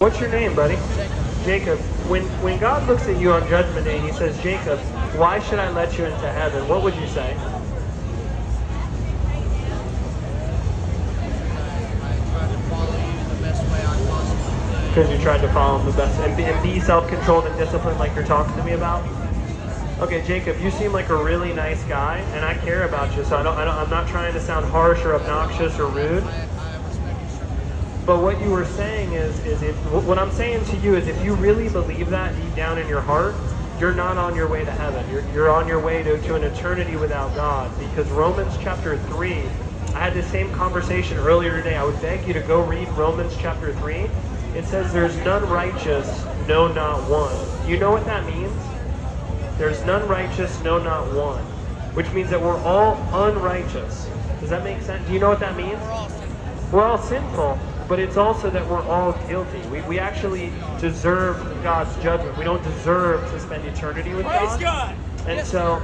What's your name, buddy? Jacob. When God looks at you on Judgment Day and he says, Jacob, why should I let you into heaven? What would you say? Because you tried to follow him the best and be self-controlled and disciplined like you're talking to me about? Okay, Jacob, you seem like a really nice guy, and I care about you, so I'm not trying to sound harsh or obnoxious or rude. But what you were saying is what I'm saying to you is if you really believe that deep down in your heart, you're not on your way to heaven. You're on your way to an eternity without God. Because Romans chapter 3, I had the same conversation earlier today. I would beg you to go read Romans chapter 3. It says, there's none righteous, no, not one. You know what that means? There's none righteous, no, not one. Which means that we're all unrighteous. Does that make sense? Do you know what that means? We're all sinful. But it's also that we're all guilty. We actually deserve God's judgment. We don't deserve to spend eternity with God. And so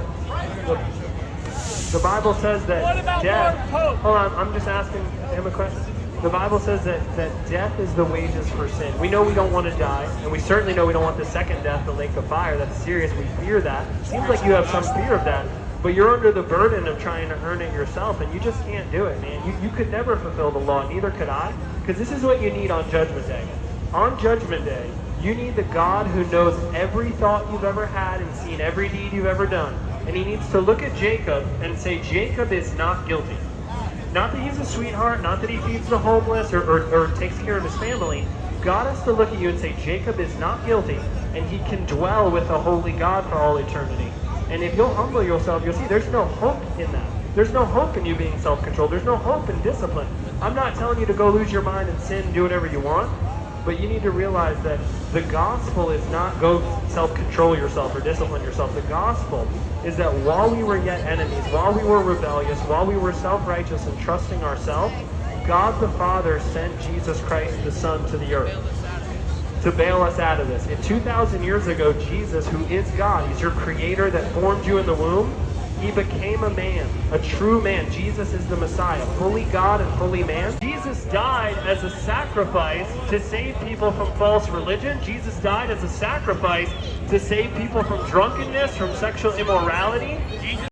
the Bible says that death... Hold on, I'm just asking him a question. The Bible says that death is the wages for sin. We know we don't want to die, and we certainly know we don't want the second death, the lake of fire. That's serious. We fear that. Seems like you have some fear of that. But you're under the burden of trying to earn it yourself, and you just can't do it, man. You could never fulfill the law, neither could I. Because this is what you need on Judgment Day. On Judgment Day, you need the God who knows every thought you've ever had and seen every deed you've ever done. And he needs to look at Jacob and say, Jacob is not guilty. Not that he's a sweetheart, not that he feeds the homeless or takes care of his family. God has to look at you and say, Jacob is not guilty, and he can dwell with the holy God for all eternity. And if you'll humble yourself, you'll see there's no hope in that. There's no hope in you being self-controlled. There's no hope in discipline. I'm not telling you to go lose your mind and sin and do whatever you want, but you need to realize that the gospel is not go self-control yourself or discipline yourself. The gospel is that while we were yet enemies, while we were rebellious, while we were self-righteous and trusting ourselves, God the Father sent Jesus Christ, the Son, to the earth to bail us out of this. And 2,000 years ago, Jesus, who is God, he's your creator that formed you in the womb, he became a man, a true man. Jesus is the Messiah, fully God and fully man. Jesus died as a sacrifice to save people from false religion. Jesus died as a sacrifice to save people from drunkenness, from sexual immorality. Jesus